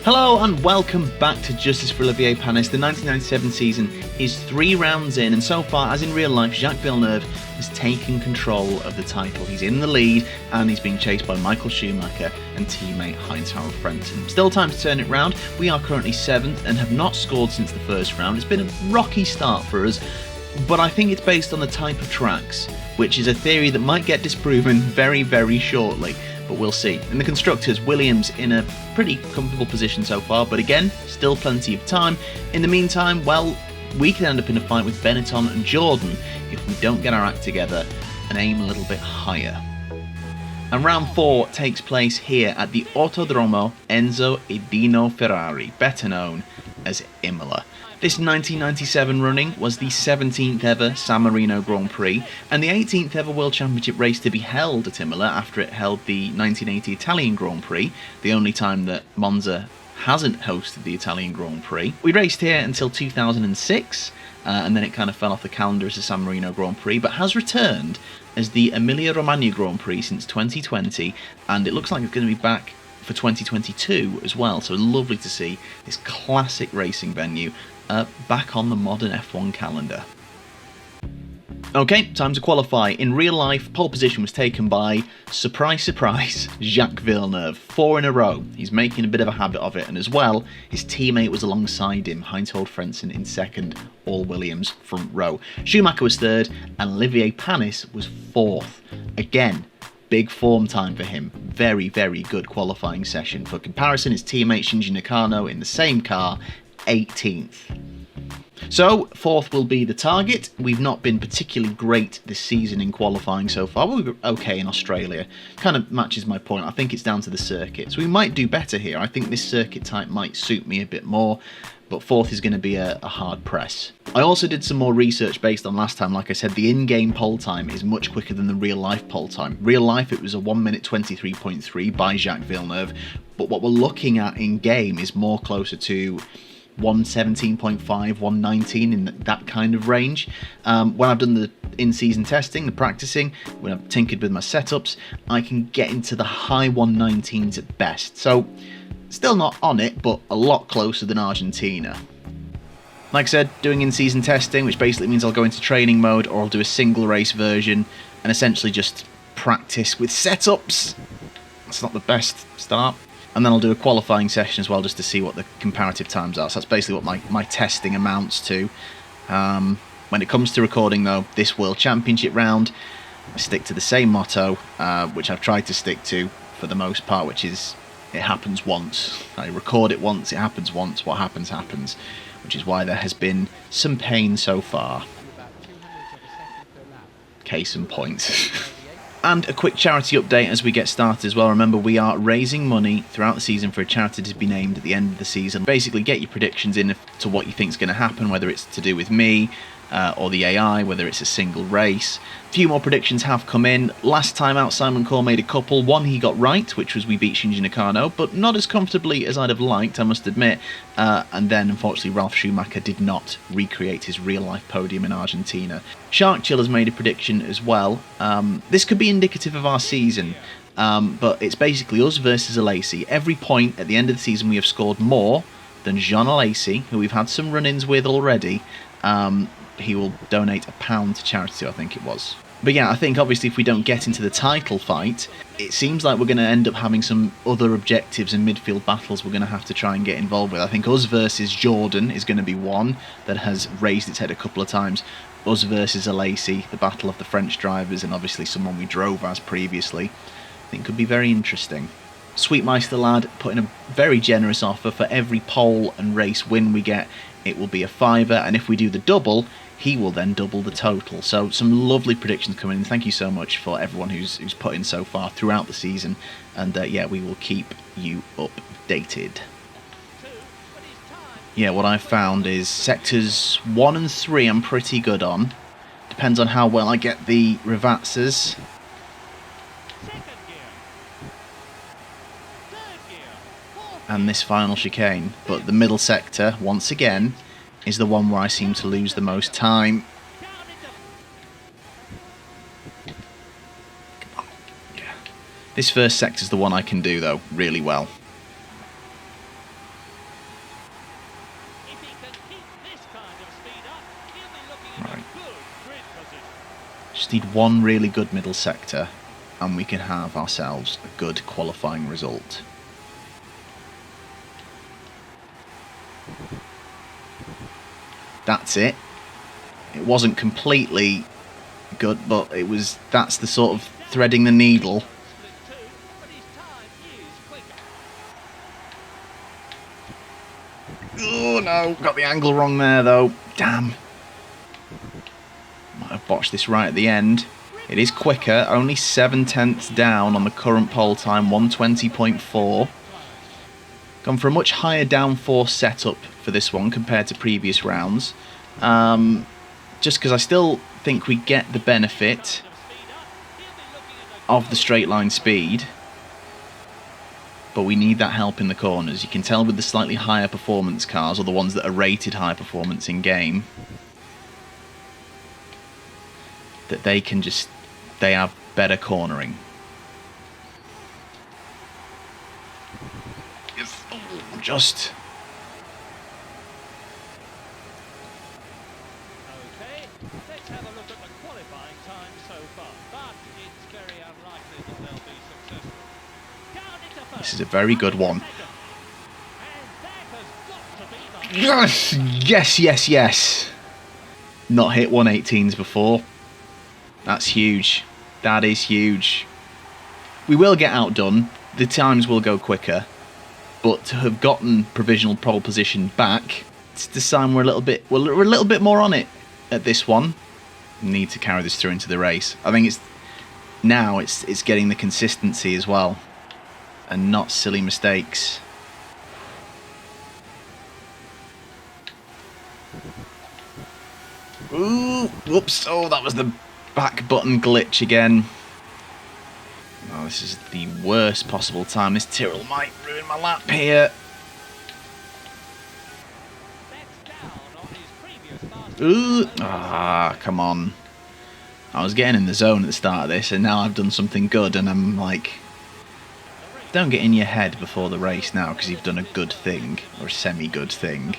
Hello and welcome back to Justice for Olivier Panis. The 1997 season is 3 rounds in, and so far, as in real life, Jacques Villeneuve has taken control of the title. He's in the lead and he's being chased by Michael Schumacher and teammate Heinz-Harald. Still time to turn it round. We are currently 7th and have not scored since the first round. It's been a rocky start for us, but I think it's based on the type of tracks, which is a theory that might get disproven very, very shortly. But we'll see. In the constructors, Williams in a pretty comfortable position so far, but again, still plenty of time. In the meantime, well, we can end up in a fight with Benetton and Jordan if we don't get our act together and aim a little bit higher. And round 4 takes place here at the Autodromo Enzo e Dino Ferrari, better known as Imola. This 1997 running was the 17th ever San Marino Grand Prix and the 18th ever World Championship race to be held at Imola after it held the 1980 Italian Grand Prix, the only time that Monza hasn't hosted the Italian Grand Prix. We raced here until 2006 and then it kind of fell off the calendar as the San Marino Grand Prix, but has returned as the Emilia-Romagna Grand Prix since 2020, and it looks like it's going to be back for 2022 as well, so lovely to see this classic racing venue back on the modern F1 calendar. Okay, time to qualify. In real life, pole position was taken by, surprise surprise, Jacques Villeneuve. 4 in a row. He's making a bit of a habit of it, and as well, his teammate was alongside him, Heinz-Harald in second, all Williams front row. Schumacher was 3rd, and Olivier Panis was 4th. Again, big form time for him. Very, very good qualifying session. For comparison, his teammate Shinji Nakano in the same car, 18th. So, 4th will be the target. We've not been particularly great this season in qualifying so far. We were okay in Australia. Kind of matches my point. I think it's down to the circuit. So we might do better here. I think this circuit type might suit me a bit more, but 4th is going to be a hard press. I also did some more research based on last time. Like I said, the in-game pole time is much quicker than the real-life pole time. Real life, it was a 1 minute 23.3 by Jacques Villeneuve, but what we're looking at in-game is more closer to 117.5, 119 in that kind of range. When I've done the in-season testing, the practicing, when I've tinkered with my setups, I can get into the high 119s at best. So, still not on it, but a lot closer than Argentina. Like I said, doing in-season testing, which basically means I'll go into training mode or I'll do a single race version and essentially just practice with setups. That's not the best start. And then I'll do a qualifying session as well just to see what the comparative times are. So that's basically what my testing amounts to. When it comes to recording though, this World Championship round, I stick to the same motto, which I've tried to stick to for the most part, which is it happens once. I record it once, it happens once, what happens, happens. Which is why there has been some pain so far. Case in point. And a quick charity update as we get started as well. Remember, we are raising money throughout the season for a charity to be named at the end of the season. Basically, get your predictions in to what you think is going to happen, whether it's to do with me or the AI, whether it's a single race. A few more predictions have come in. Last time out, Simon Cole made a couple. One he got right, which was we beat Shinji Nakano, but not as comfortably as I'd have liked, I must admit. And then, unfortunately, Ralf Schumacher did not recreate his real-life podium in Argentina. Shark Chill has made a prediction as well. This could be indicative of our season, but it's basically us versus Alesi. Every point at the end of the season we have scored more than Jean Alesi, who we've had some run-ins with already. He will donate £1 to charity, I think it was. But yeah, I think obviously if we don't get into the title fight, it seems like we're going to end up having some other objectives and midfield battles we're going to have to try and get involved with. I think us versus Jordan is going to be one that has raised its head a couple of times. Us versus Alesi, the battle of the French drivers, and obviously someone we drove as previously, I think could be very interesting. Sweetmeister lad put in a very generous offer. For every pole and race win we get, it will be a £5, and if we do the double, he will then double the total. So some lovely predictions coming in. Thank you so much for everyone who's put in so far throughout the season, and yeah, we will keep you updated. Yeah, what I've found is sectors 1 and 3 I'm pretty good on. Depends on how well I get the revatsas. And this final chicane, but the middle sector, once again, is the one where I seem to lose the most time. This first sector is the one I can do, though, really well. Right. Just need one really good middle sector and we can have ourselves a good qualifying result. That's it. It wasn't completely good, but it was. That's the sort of threading the needle. Oh no, got the angle wrong there though. Damn. Might have botched this right at the end. It is quicker, only 7/10 down on the current pole time, 120.4. Gone for a much higher downforce setup for this one compared to previous rounds. Just because I still think we get the benefit of the straight line speed, but we need that help in the corners. You can tell with the slightly higher performance cars, or the ones that are rated high performance in game, that they have better cornering. Just okay, let's have a look at the qualifying time so far, but it's very unlikely that they'll be successful. Down into first. This is a very good one. And that has got to be the Yes, yes, yes, yes. Not hit 118s before. That's huge. That is huge. We will get outdone. The times will go quicker. But to have gotten provisional pole position back, it's the sign we're a little bit more on it at this one. We need to carry this through into the race. I think it's getting the consistency as well, and not silly mistakes. Ooh, whoops! Oh, that was the back button glitch again. Oh, this is the worst possible time. This Tyrrell might ruin my lap here. Ooh! Ah, come on. I was getting in the zone at the start of this, and now I've done something good, and I'm like... Don't get in your head before the race now, because you've done a good thing, or a semi-good thing.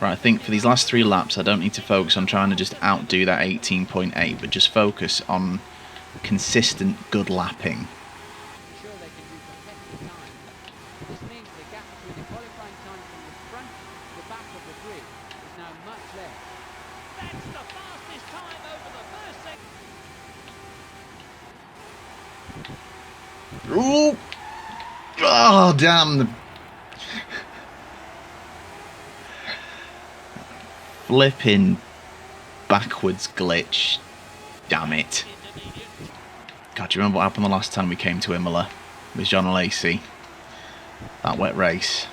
Right, I think for these last 3 laps I don't need to focus on trying to just outdo that 18.8, but just focus on consistent good lapping. This means the gap between the qualifying time from the front to the back of the grid is now much less. That's the fastest time over the first second. Ooh! Oh, damn! The flipping backwards glitch. Damn it. God, do you remember what happened the last time we came to Imola with John Lacey? That wet race.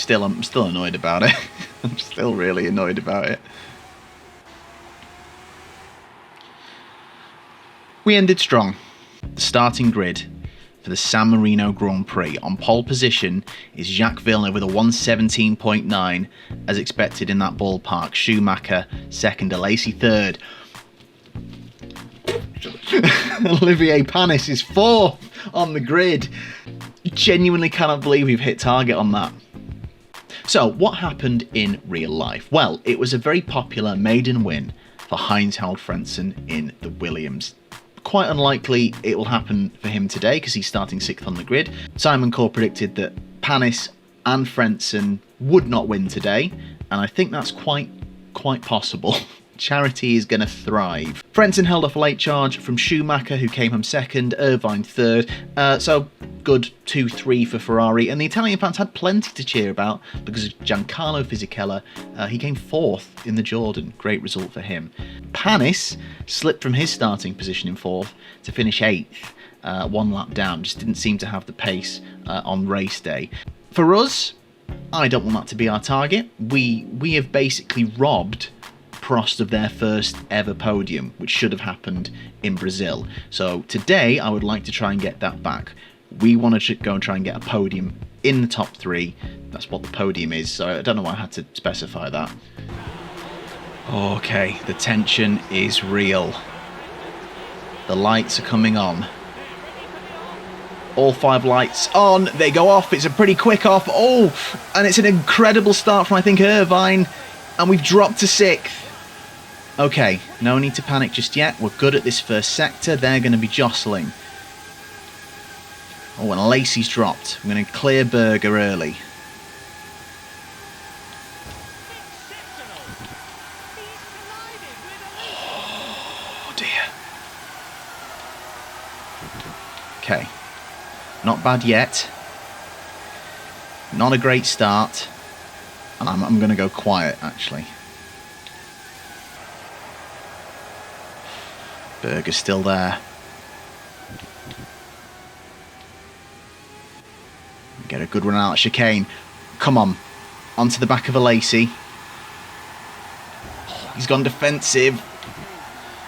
I'm still annoyed about it. I'm still really annoyed about it. We ended strong. The starting grid for the San Marino Grand Prix. On pole position is Jacques Villeneuve with a 117.9, as expected in that ballpark. Schumacher second, Lacey third. Olivier Panis is fourth on the grid. Genuinely cannot believe we've hit target on that. So, what happened in real life? Well, it was a very popular maiden win for Heinz-Harald in the Williams. Quite unlikely it will happen for him today because he's starting 6th on the grid. Simon Core predicted that Panis and Frentzen would not win today, and I think that's quite possible. Charity is going to thrive. Frentzen held off a late charge from Schumacher, who came home second, Irvine third, so good 2-3 for Ferrari, and the Italian fans had plenty to cheer about because of Giancarlo Fisichella. He came fourth in the Jordan, great result for him. Panis slipped from his starting position in fourth to finish 8th, 1 lap down, just didn't seem to have the pace on race day. For us, I don't want that to be our target. We have basically robbed Prost of their first ever podium, which should have happened in Brazil. So today I would like to try and get that back. We want to go and try and get a podium in the top 3. That's what the podium is, so I don't know why I had to specify that. Okay, the tension is real. The lights are coming on. All 5 lights on. They go off. It's a pretty quick off. Oh, and it's an incredible start from, I think, Irvine. And we've dropped to 6th. Okay, no need to panic just yet. We're good at this first sector. They're going to be jostling. Oh, and Lacey's dropped. We're going to clear Berger early. Oh, dear. Okay. Not bad yet. Not a great start. And I'm going to go quiet, actually. Berger's still there. Get a good run out of chicane. Come on. Onto the back of a Lacey. Oh, he's gone defensive.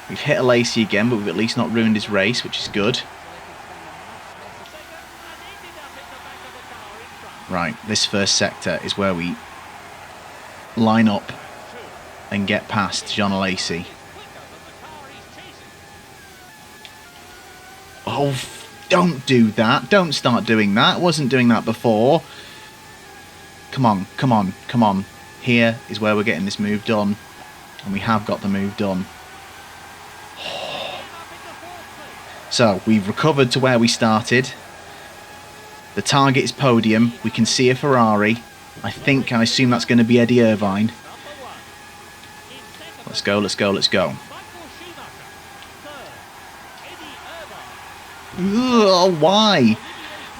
We've hit a Lacey again, but we've at least not ruined his race, which is good. Right, this first sector is where we line up and get past John Lacey. Oh, don't do that. Don't start doing that. I wasn't doing that before. Come on, come on, come on. Here is where we're getting this move done. And we have got the move done. So, we've recovered to where we started. The target is podium. We can see a Ferrari. I assume that's going to be Eddie Irvine. Let's go, let's go, let's go. Ugh, why?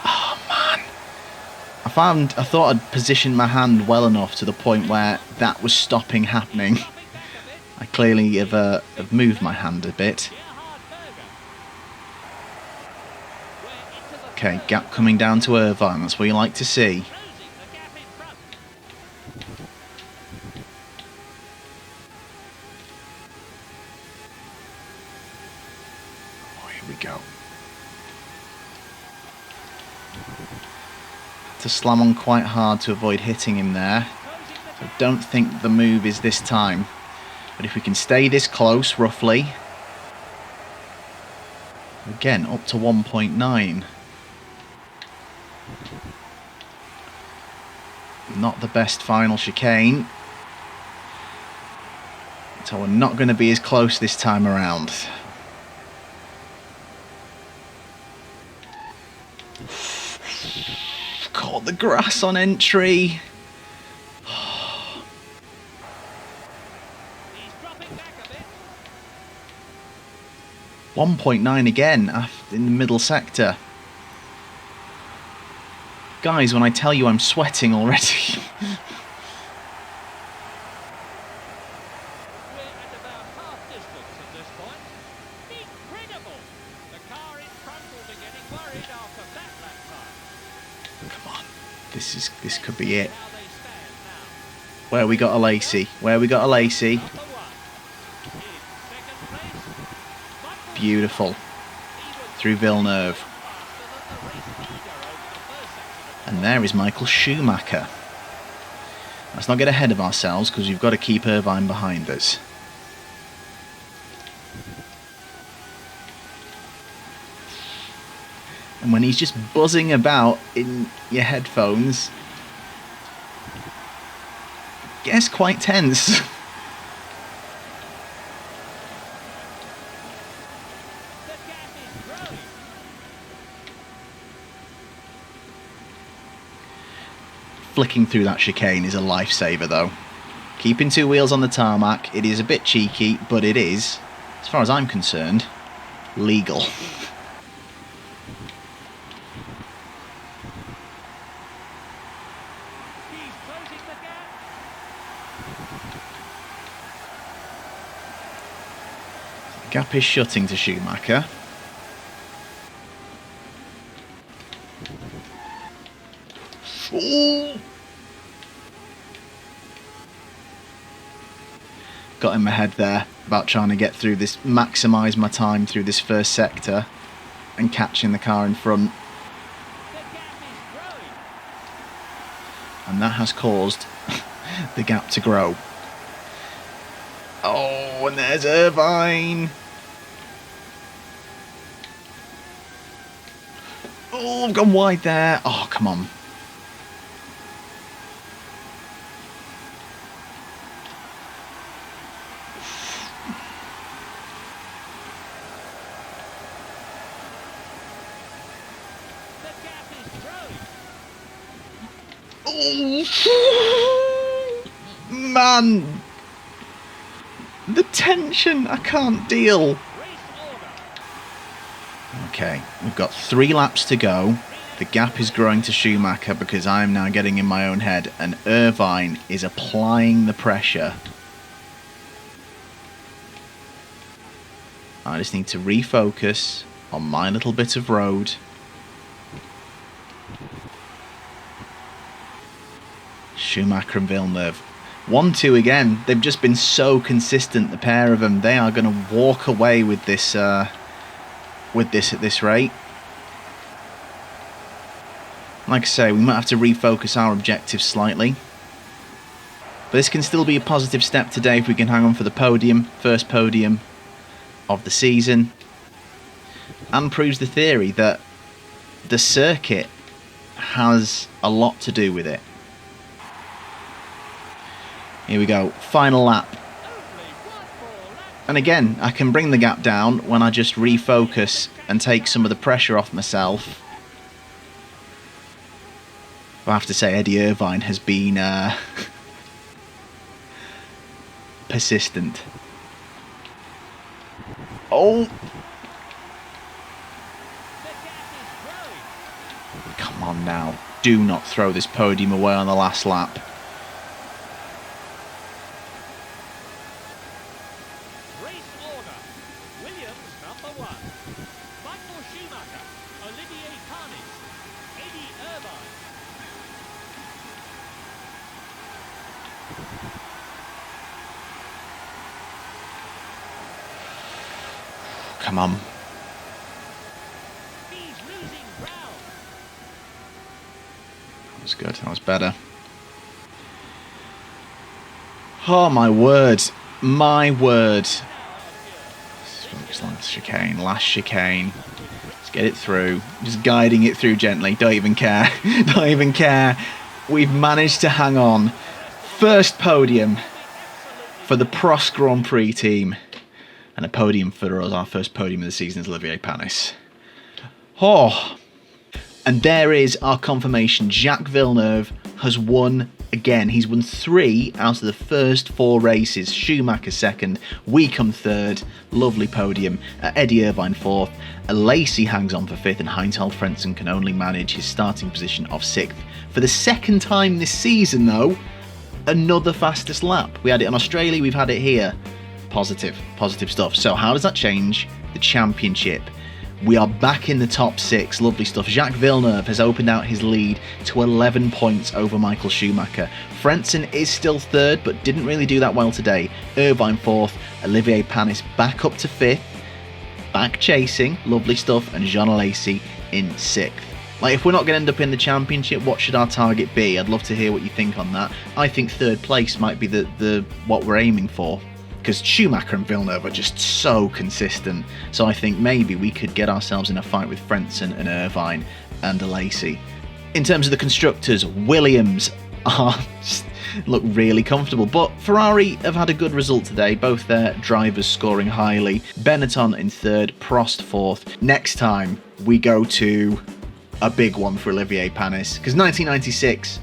Oh, man. I thought I'd positioned my hand well enough to the point where that was stopping happening. I clearly have moved my hand a bit. Okay, gap coming down to Irvine. That's what you like to see. Oh, here we go. To slam on quite hard to avoid hitting him there. So I don't think the move is this time. But if we can stay this close, roughly. Again, up to 1.9. Not the best final chicane. So we're not going to be as close this time around. Caught the grass on entry. 1.9 again in the middle sector. Guys, when I tell you I'm sweating already. Come on, this could be it. Where we got a Lacey? Where we got a Lacey? Beautiful. Through Villeneuve. And there is Michael Schumacher. Let's not get ahead of ourselves because we've got to keep Irvine behind us. And when he's just buzzing about in your headphones, it gets quite tense. Flicking through that chicane is a lifesaver though. Keeping 2 wheels on the tarmac, it is a bit cheeky, but it is, as far as I'm concerned, legal. The gap is shutting to Schumacher. Ooh. Got in my head there about trying to get through this, maximise my time through this first sector and catching the car in front. And that has caused the gap to grow. Oh, and there's Irvine. Oh, I've gone wide there. Oh, come on. The gap is growing. Oh, man. The tension, I can't deal. Race order. Okay, we've got 3 laps to go. The gap is growing to Schumacher because I'm now getting in my own head, and Irvine is applying the pressure. I just need to refocus on my little bit of road. Schumacher and Villeneuve. 1-2 again. They've just been so consistent, the pair of them. They are going to walk away with this at this rate. Like I say, we might have to refocus our objectives slightly. But this can still be a positive step today if we can hang on for the podium, first podium of the season. And proves the theory that the circuit has a lot to do with it. Here we go, final lap. And again, I can bring the gap down when I just refocus and take some of the pressure off myself. I have to say, Eddie Irvine has been persistent. Oh! Come on now. Do not throw this podium away on the last lap. Race order. Williams number 1. Michael Schumacher. Olivier Panis. Eddie Irvine. Come on. He's losing ground. That was good. That was better. Oh, my word. My word. Last chicane. Last chicane. Let's get it through. Just guiding it through gently. Don't even care. Don't even care. We've managed to hang on. First podium for the Prost Grand Prix team. And a podium for us. Our first podium of the season is Olivier Panis. Oh. And there is our confirmation. Jacques Villeneuve has won again. He's won 3 out of the first 4 races. Schumacher second. We come third. Lovely podium. Eddie Irvine 4th. Lacey hangs on for 5th. And heinz-harald Frentzen can only manage his starting position of 6th. For the second time this season, though, another fastest lap. We had it in Australia. We've had it here. Positive stuff. So how does that change the championship? We are back in the top 6. Lovely stuff. Jacques Villeneuve has opened out his lead to 11 points over Michael Schumacher. Frentzen is still 3rd, but didn't really do that well today. Irvine 4th. Olivier Panis back up to 5th. Back chasing. Lovely stuff. And Jean Alesi in 6th. Like, if we're not going to end up in the championship, what should our target be? I'd love to hear what you think on that. I think 3rd place might be the what we're aiming for. Because Schumacher and Villeneuve are just so consistent. So I think maybe we could get ourselves in a fight with Frentzen and Irvine and Alesi. In terms of the constructors, Williams look really comfortable. But Ferrari have had a good result today. Both their drivers scoring highly. Benetton in 3rd, Prost 4th. Next time we go to a big one for Olivier Panis. Because 1996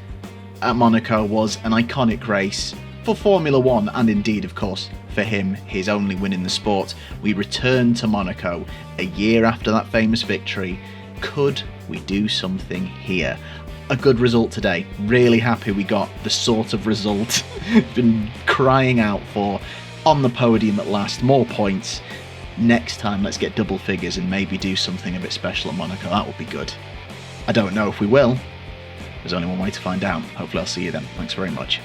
at Monaco was an iconic race for Formula 1 and indeed, of course, for him, his only win in the sport. We return to Monaco a year after that famous victory. Could we do something here? A good result today. Really happy we got the sort of result been crying out for. On the podium at last, more points. Next time, let's get double figures and maybe do something a bit special at Monaco. That would be good. I don't know if we will. There's only one way to find out. Hopefully I'll see you then. Thanks very much.